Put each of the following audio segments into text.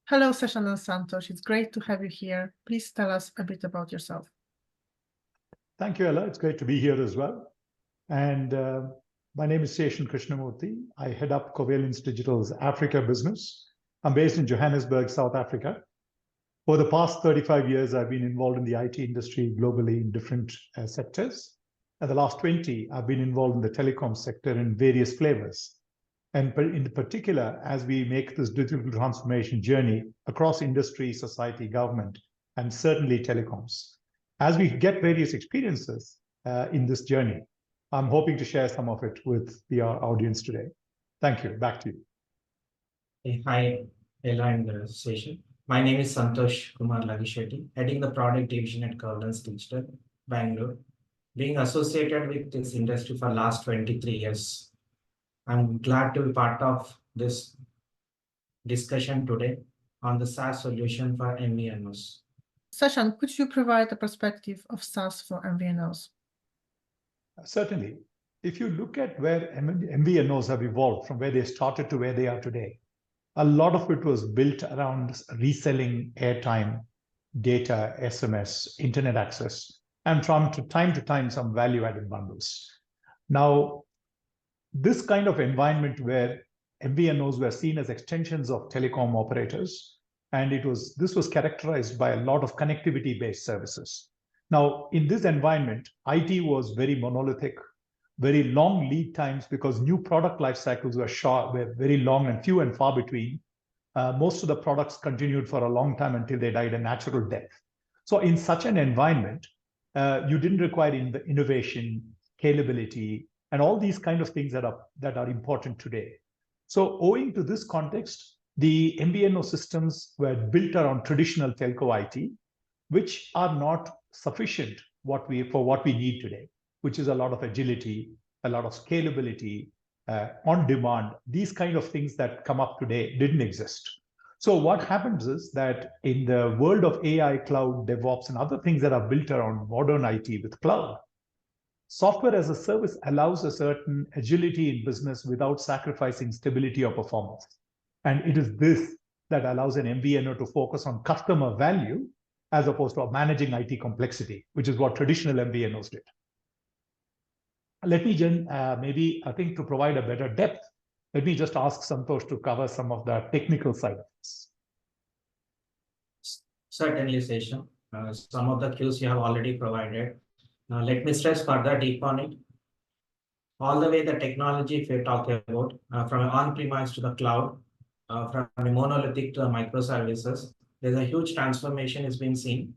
Hello, Seshan and Santhosh. It's great to have you here. Please tell us a bit about yourself. Thank you, Ella. It's great to be here as well. And my name is Seshan Krishnamurti. I head up Covalensedigital's Africa business. I'm based in Johannesburg, South Africa. For the past 35 years, I've been involved in the IT industry globally in different sectors. And the last 20, I've been involved in the telecom sector in various flavors. And in particular, as we make this digital transformation journey across industry, society, government, and certainly telecoms. As we get various experiences in this journey, I'm hoping to share some of it with our audience today. Thank you. Back to you. Hi, Ella and Seshan. My name is Santhosh Lagishetty, heading the product division at Covalensedigital, Bangalore. Being associated with this industry for the last 23 years, I'm glad to be part of this discussion today on the SaaS solution for MVNOs. Seshan, could you provide a perspective of SaaS for MVNOs? Certainly. If you look at where MVNOs have evolved from where they started to where they are today, a lot of it was built around reselling airtime, data, SMS, internet access, and from time to time, some value-added bundles. Now, this kind of environment where MVNOs were seen as extensions of telecom operators, and this was characterized by a lot of connectivity-based services. Now, in this environment, IT was very monolithic, very long lead times because new product life cycles were very long and few and far between. Most of the products continued for a long time until they died a natural death. So in such an environment, you didn't require innovation, scalability, and all these kind of things that are important today. So owing to this context, the MVNO systems were built around traditional telco IT, which are not sufficient for what we need today, which is a lot of agility, a lot of scalability, on demand. These kind of things that come up today didn't exist. So what happens is that in the world of AI, cloud, DevOps, and other things that are built around modern IT with cloud, software as a service allows a certain agility in business without sacrificing stability or performance. And it is this that allows an MVNO to focus on customer value as opposed to managing IT complexity, which is what traditional MVNOs did. Let me to provide a better depth, let me just ask Santhosh to cover some of the technical side of this. Certainly, Seshan. Some of the cues you have already provided. Now, let me stress further deep on it. All the way the technology, if we talk about, from on-premise to the cloud, from a monolithic to microservices, there's a huge transformation is being seen.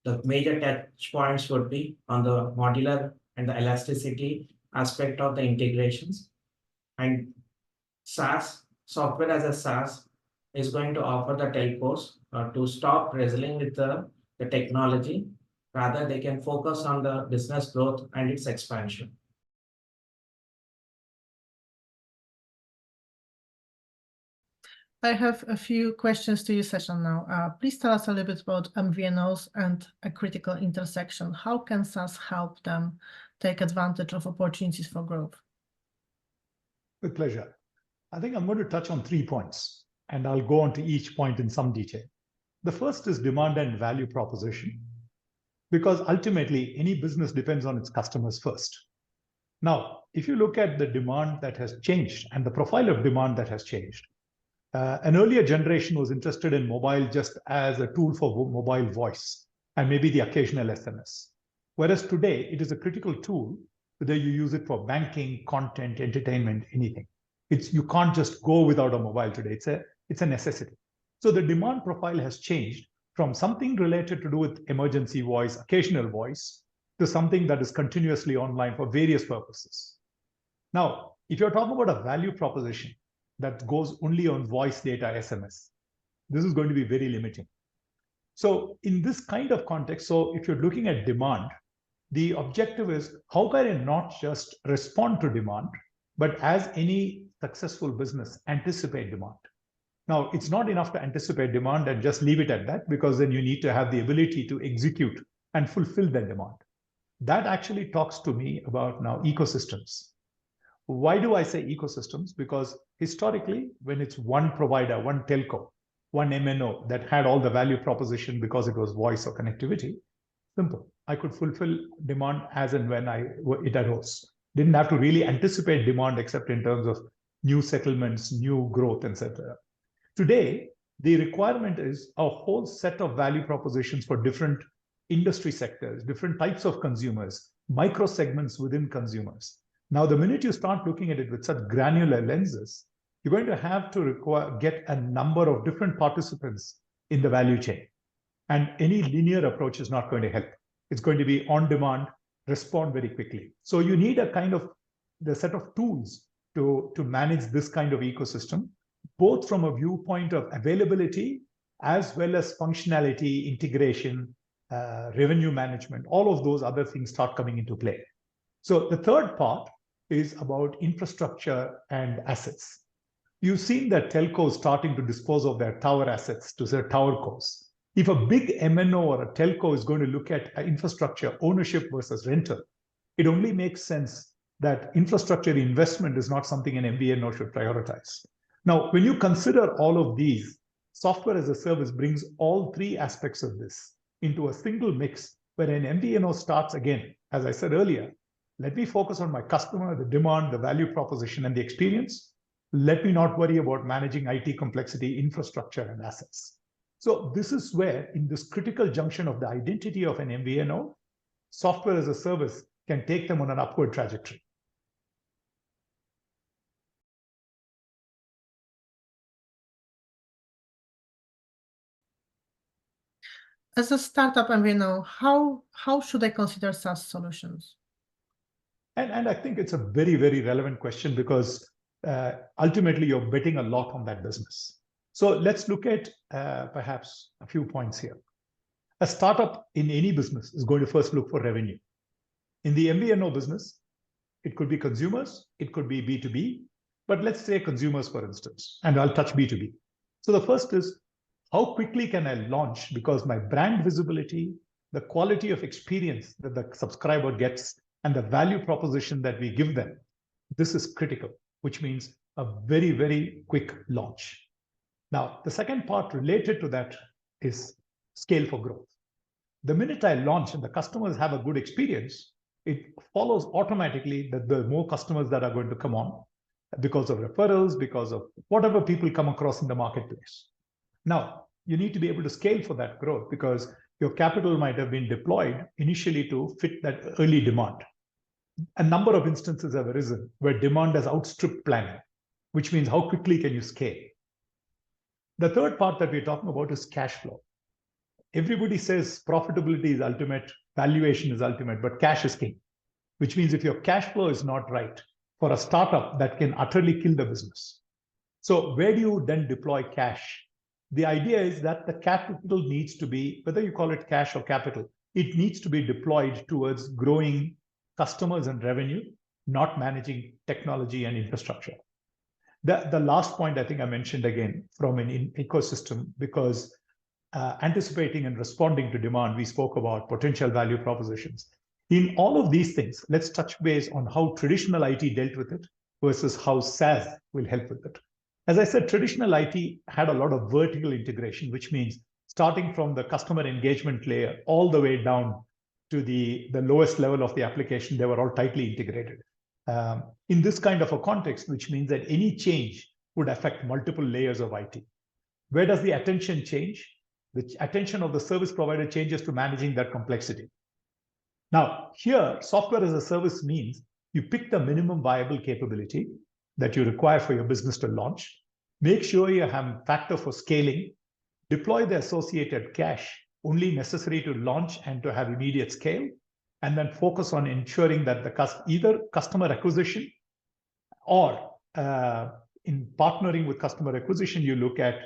The major touch points would be on the modular and the elasticity aspect of the integrations. And SaaS, software as a SaaS, is going to offer the telcos to stop wrestling with the technology. Rather, they can focus on the business growth and its expansion. I have a few questions to you, Seshan, now. Please tell us a little bit about MVNOs and a critical intersection. How can SaaS help them take advantage of opportunities for growth? With pleasure. I think I'm going to touch on 3 points, and I'll go on to each point in some detail. The first is demand and value proposition, because ultimately any business depends on its customers first. Now, if you look at the demand that has changed and the profile of demand that has changed, an earlier generation was interested in mobile just as a tool for mobile voice and maybe the occasional SMS. Whereas today, it is a critical tool, whether you use it for banking, content, entertainment, anything. You can't just go without a mobile today. It's a necessity. So the demand profile has changed from something related to do with emergency voice, occasional voice, to something that is continuously online for various purposes. Now, if you're talking about a value proposition that goes only on voice, data, SMS, this is going to be very limiting. So in this kind of context, so if you're looking at demand, the objective is how can I not just respond to demand, but as any successful business, anticipate demand. Now, it's not enough to anticipate demand and just leave it at that, because then you need to have the ability to execute and fulfill that demand. That actually talks to me about now ecosystems. Why do I say ecosystems? Because historically, when it's one provider, one telco, one MNO that had all the value proposition because it was voice or connectivity. Simple. I could fulfill demand as and when it arose. Didn't have to really anticipate demand except in terms of new settlements, new growth, etc. Today, the requirement is a whole set of value propositions for different industry sectors, different types of consumers, micro segments within consumers. Now, the minute you start looking at it with such granular lenses, you're going to have to get a number of different participants in the value chain. And any linear approach is not going to help. It's going to be on demand, respond very quickly. So you need a kind of the set of tools to manage this kind of ecosystem, both from a viewpoint of availability as well as functionality, integration, revenue management. All of those other things start coming into play. So the third part is about infrastructure and assets. You've seen that telcos starting to dispose of their tower assets to their tower cos. If a big MNO or a telco is going to look at infrastructure ownership versus rental, it only makes sense that infrastructure investment is not something an MVNO should prioritize. Now, when you consider all of these, software as a service brings all three aspects of this into a single mix where an MVNO starts again, as I said earlier, let me focus on my customer, the demand, the value proposition, and the experience. Let me not worry about managing IT complexity, infrastructure, and assets. So this is where, in this critical junction of the identity of an MVNO, software as a service can take them on an upward trajectory. As a startup MVNO, how should I consider SaaS solutions? And I think it's a very, very relevant question because ultimately you're betting a lot on that business. So let's look at perhaps a few points here. A startup in any business is going to first look for revenue. In the MVNO business, it could be consumers, it could be B2B, but let's say consumers, for instance, and I'll touch B2B. So the first is, how quickly can I launch? Because my brand visibility, the quality of experience that the subscriber gets, and the value proposition that we give them, this is critical, which means a very, very quick launch. Now, the second part related to that is scale for growth. The minute I launch and the customers have a good experience, it follows automatically that the more customers that are going to come on because of referrals, because of whatever people come across in the marketplace. Now, you need to be able to scale for that growth because your capital might have been deployed initially to fit that early demand. A number of instances have arisen where demand has outstripped planning, which means how quickly can you scale? The third part that we're talking about is cash flow. Everybody says profitability is ultimate, valuation is ultimate, but cash is king, which means if your cash flow is not right for a startup, that can utterly kill the business. So where do you then deploy cash? The idea is that the capital needs to be, whether you call it cash or capital, it needs to be deployed towards growing customers and revenue, not managing technology and infrastructure. The last point I think I mentioned again from an ecosystem, because anticipating and responding to demand, we spoke about potential value propositions. In all of these things, let's touch base on how traditional IT dealt with it versus how SaaS will help with it. As I said, traditional IT had a lot of vertical integration, which means starting from the customer engagement layer all the way down to the lowest level of the application, they were all tightly integrated. In this kind of a context, which means that any change would affect multiple layers of IT. Where does the attention change? The attention of the service provider changes to managing that complexity. Now, here, software as a service means you pick the minimum viable capability that you require for your business to launch, make sure you have a factor for scaling, deploy the associated cash only necessary to launch and to have immediate scale, and then focus on ensuring that either customer acquisition or in partnering with customer acquisition, you look at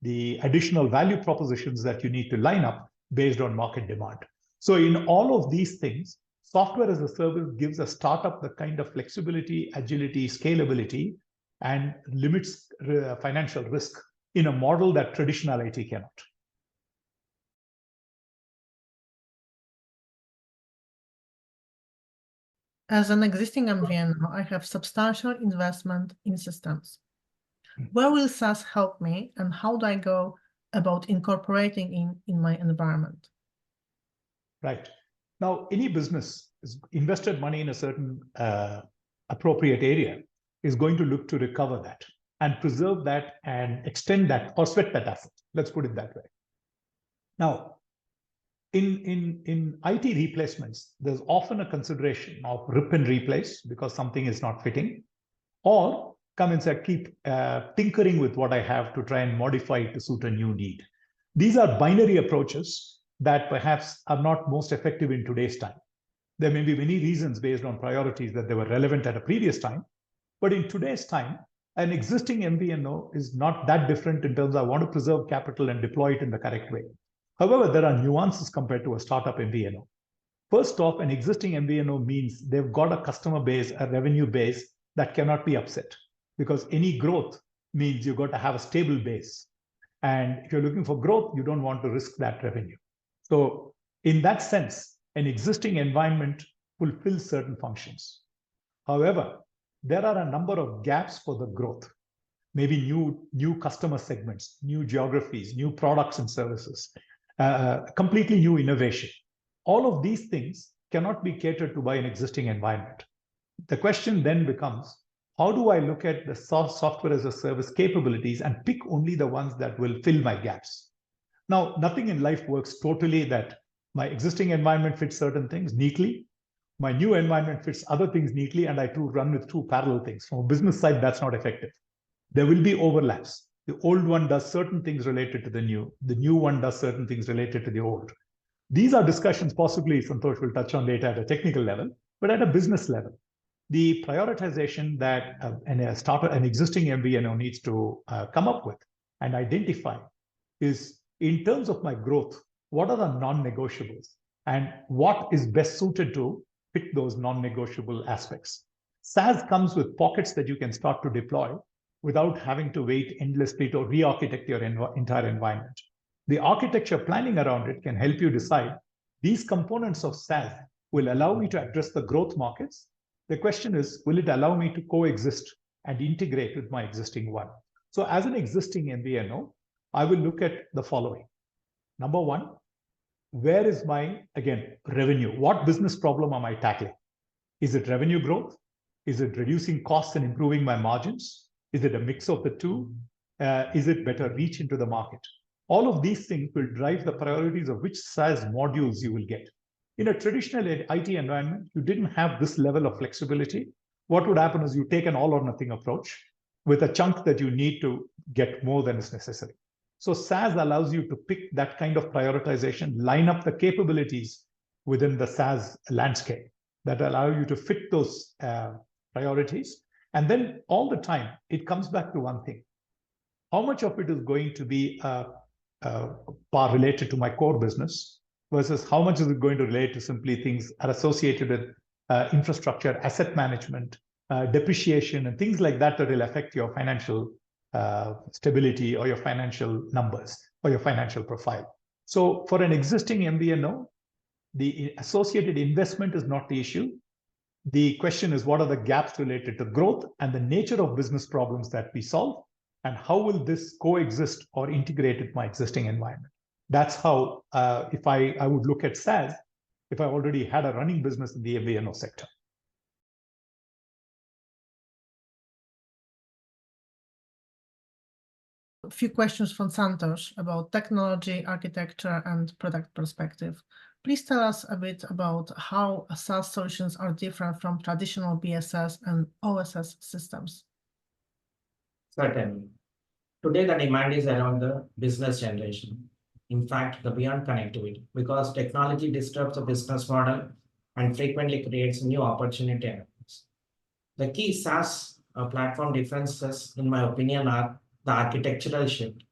the additional value propositions that you need to line up based on market demand. So in all of these things, software as a service gives a startup the kind of flexibility, agility, scalability, and limits financial risk in a model that traditional IT cannot. As an existing MVNO, I have substantial investment in systems. Where will SaaS help me, and how do I go about incorporating in my environment? Right. Now, any business is invested money in a certain appropriate area is going to look to recover that and preserve that and extend that or sweat that asset. Let's put it that way. Now, in IT replacements, there's often a consideration of rip and replace because something is not fitting, or come and say, keep tinkering with what I have to try and modify it to suit a new need. These are binary approaches that perhaps are not most effective in today's time. There may be many reasons based on priorities that they were relevant at a previous time, but in today's time, an existing MVNO is not that different in terms of I want to preserve capital and deploy it in the correct way. However, there are nuances compared to a startup MVNO. First off, an existing MVNO means they've got a customer base, a revenue base that cannot be upset, because any growth means you've got to have a stable base. And if you're looking for growth, you don't want to risk that revenue. So in that sense, an existing environment fulfills certain functions. However, there are a number of gaps for the growth, maybe new customer segments, new geographies, new products and services, completely new innovation. All of these things cannot be catered to by an existing environment. The question then becomes, how do I look at the software as a service capabilities and pick only the ones that will fill my gaps? Now, nothing in life works totally that my existing environment fits certain things neatly, my new environment fits other things neatly, and I run with two parallel things. From a business side, that's not effective. There will be overlaps. The old one does certain things related to the new one does certain things related to the old. These are discussions possibly Santhosh will touch on later at a technical level, but at a business level, the prioritization that an existing MVNO needs to come up with and identify is, in terms of my growth, what are the non-negotiables and what is best suited to fit those non-negotiable aspects. SaaS comes with pockets that you can start to deploy without having to wait endlessly to re-architect your entire environment. The architecture planning around it can help you decide these components of SaaS will allow me to address the growth markets. The question is, will it allow me to coexist and integrate with my existing one? So as an existing MVNO, I will look at the following. Number one, where is my, again, revenue? What business problem am I tackling? Is it revenue growth? Is it reducing costs and improving my margins? Is it a mix of the two? Is it better reach into the market? All of these things will drive the priorities of which SaaS modules you will get. In a traditional IT environment, you didn't have this level of flexibility. What would happen is you take an all or nothing approach with a chunk that you need to get more than is necessary. So SaaS allows you to pick that kind of prioritization, line up the capabilities within the SaaS landscape that allow you to fit those priorities. And then all the time, it comes back to one thing. How much of it is going to be part related to my core business versus how much is it going to relate to simply things are associated with infrastructure, asset management, depreciation, and things like that that will affect your financial stability or your financial numbers or your financial profile. So for an existing MVNO, the associated investment is not the issue. The question is, what are the gaps related to growth and the nature of business problems that we solve, and how will this coexist or integrate with my existing environment? That's how, if I would look at SaaS, if I already had a running business in the MVNO sector. A few questions from Santhosh about technology, architecture, and product perspective. Please tell us a bit about how SaaS solutions are different from traditional BSS and OSS systems. Certainly. Today, the demand is around the business generation. In fact, the beyond connectivity, because technology disturbs the business model and frequently creates new opportunity areas. The key SaaS platform differences, in my opinion, are the architectural shift.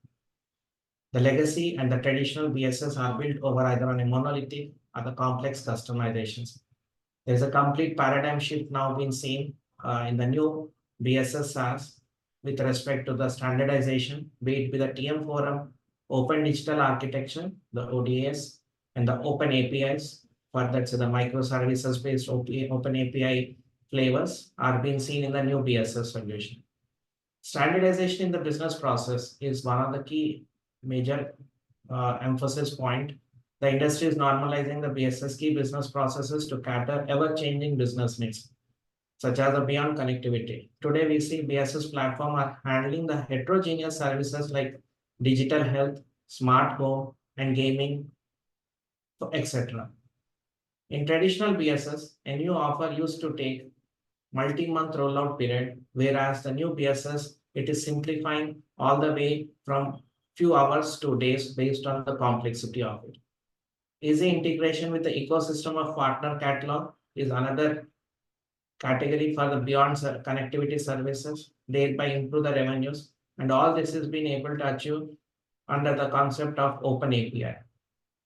The legacy and the traditional BSS are built over either on a monolithic or the complex customizations. There's a complete paradigm shift now being seen in the new BSS SaaS with respect to the standardization, be it with the TM Forum, Open Digital Architecture, the ODS, and the Open APIs. For that, so the microservices-based Open API flavors are being seen in the new BSS solution. Standardization in the business process is one of the key major emphasis point. The industry is normalizing the BSS key business processes to cater ever-changing business needs, such as the beyond connectivity. Today, we see BSS platform are handling the heterogeneous services like digital health, smart home, and gaming, etc. In traditional BSS, a new offer used to take multi-month rollout period, whereas the new BSS, it is simplifying all the way from few hours to days based on the complexity of it. Easy integration with the ecosystem of partner catalog is another category for the beyond connectivity services, thereby improve the revenues. And all this is being able to achieve under the concept of open API.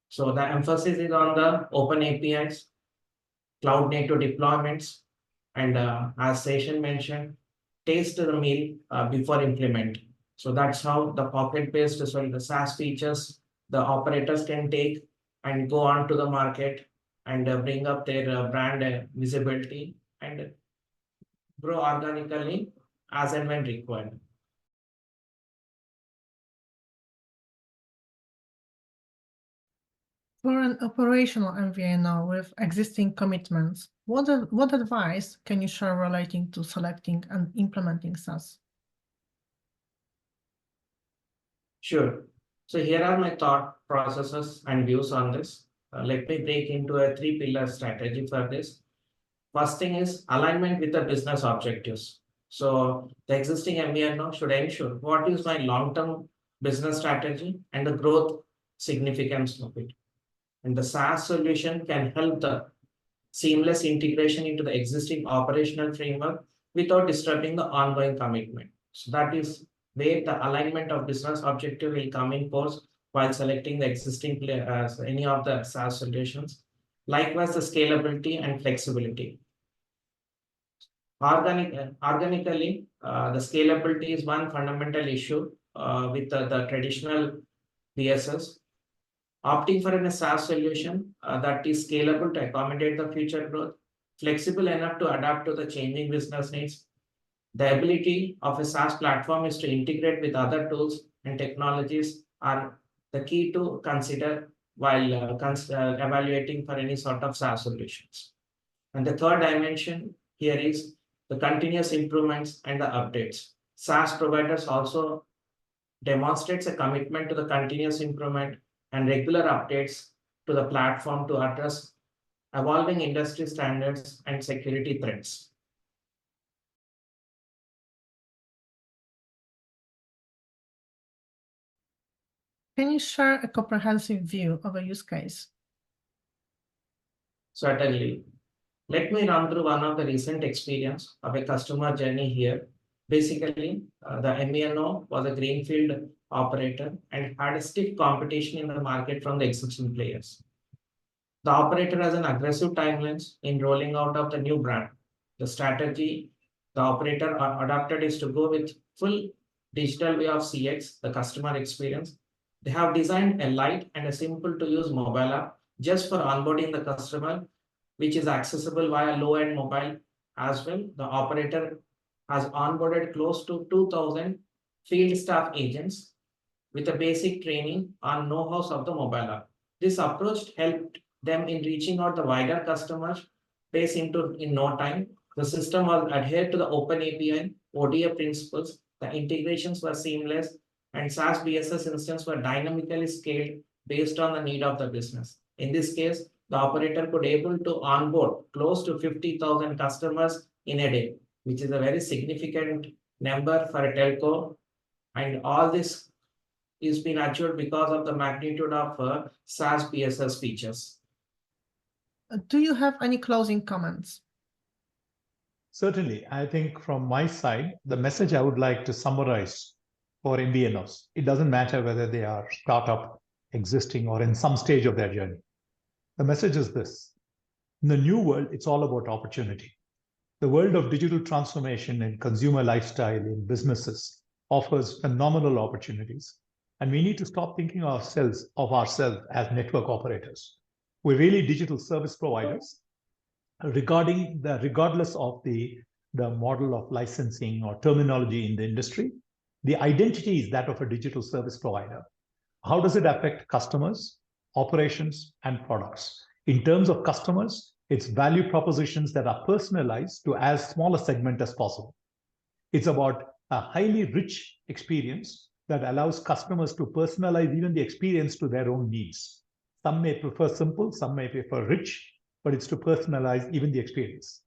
So the emphasis is on the open APIs, cloud native deployments, and as Seshan mentioned, taste the meal before implement. So that's how the pocket-based, the SaaS features the operators can take and go on to the market and bring up their brand visibility and grow organically as and when required. For an operational MVNO with existing commitments, what advice can you share relating to selecting and implementing SaaS? Sure. So here are my thought processes and views on this. Let me break into a 3-pillar strategy for this. First thing is alignment with the business objectives. So the existing MVNO should ensure what is my long-term business strategy and the growth significance of it. And the SaaS solution can help the seamless integration into the existing operational framework without disrupting the ongoing commitment. So that is where the alignment of business objective will come in force while selecting the existing any of the SaaS solutions. Likewise, the scalability and flexibility. Organically, the scalability is one fundamental issue with the traditional BSS. Opting for a SaaS solution that is scalable to accommodate the future growth, flexible enough to adapt to the changing business needs. The ability of a SaaS platform is to integrate with other tools and technologies are the key to consider while evaluating for any sort of SaaS solutions. And the third dimension here is the continuous improvements and the updates. SaaS providers also demonstrates a commitment to the continuous improvement and regular updates to the platform to address evolving industry standards and security threats. Can you share a comprehensive view of a use case? Certainly. Let me run through one of the recent experience of a customer journey here. Basically, the MVNO was a greenfield operator and had a stiff competition in the market from the existing players. The operator has an aggressive timelines in rolling out of the new brand. The strategy the operator adopted is to go with full digital way of CX, the customer experience. They have designed a light and a simple to use mobile app just for onboarding the customer, which is accessible via low-end mobile as well. The operator has onboarded close to 2,000 field staff agents with a basic training on know-hows of the mobile app. This approach helped them in reaching out the wider customer base in no time. The system was adhered to the open API, ODA principles. The integrations were seamless, and SaaS BSS instances were dynamically scaled based on the need of the business. In this case, the operator could able to onboard close to 50,000 customers in a day, which is a very significant number for a telco. And all this is being achieved because of the magnitude of SaaS BSS features. Do you have any closing comments? Certainly, I think from my side, the message I would like to summarize for MVNOs, it doesn't matter whether they are startup, existing, or in some stage of their journey. The message is this: in the new world, it's all about opportunity. The world of digital transformation and consumer lifestyle in businesses offers phenomenal opportunities. And we need to stop thinking of ourselves as network operators. We're really digital service providers, regardless of the model of licensing or terminology in the industry. The identity is that of a digital service provider. How does it affect customers, operations, and products? In terms of customers, it's value propositions that are personalized to as small a segment as possible. It's about a highly rich experience that allows customers to personalize even the experience to their own needs. Some may prefer simple, some may prefer rich, but it's to personalize even the experience.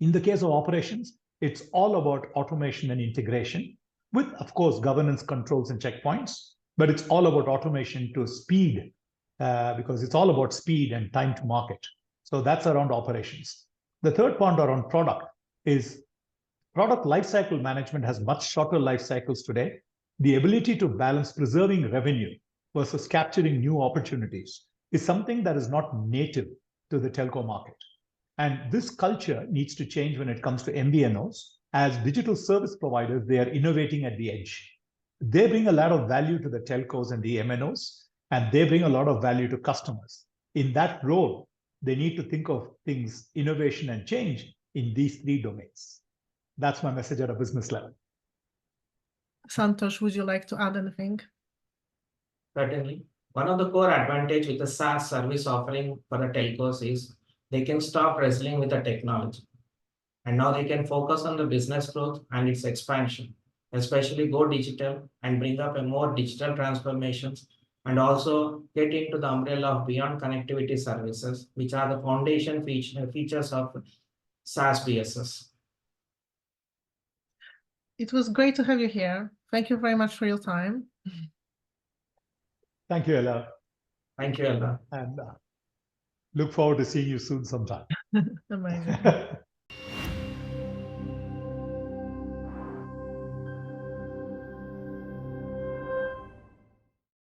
In the case of operations, it's all about automation and integration with, of course, governance controls and checkpoints, but it's all about automation to speed because it's all about speed and time to market. So that's around operations. The third point around product is product lifecycle management has much shorter life cycles today. The ability to balance preserving revenue versus capturing new opportunities is something that is not native to the telco market. And this culture needs to change when it comes to MVNOs. As digital service providers, they are innovating at the edge. They bring a lot of value to the telcos and the MNOs, and they bring a lot of value to customers. In that role, they need to think of things, innovation and change in these three domains. That's my message at a business level. Santhosh, would you like to add anything? Certainly. One of the core advantages with the SaaS service offering for the telcos is they can stop wrestling with the technology. And now they can focus on the business growth and its expansion, especially go digital and bring up a more digital transformations and also get into the umbrella of beyond connectivity services, which are the foundation features of SaaS BSS. It was great to have you here. Thank you very much for your time. Thank you, Ella. Thank you, Ella. And look forward to seeing you soon sometime. Amazing.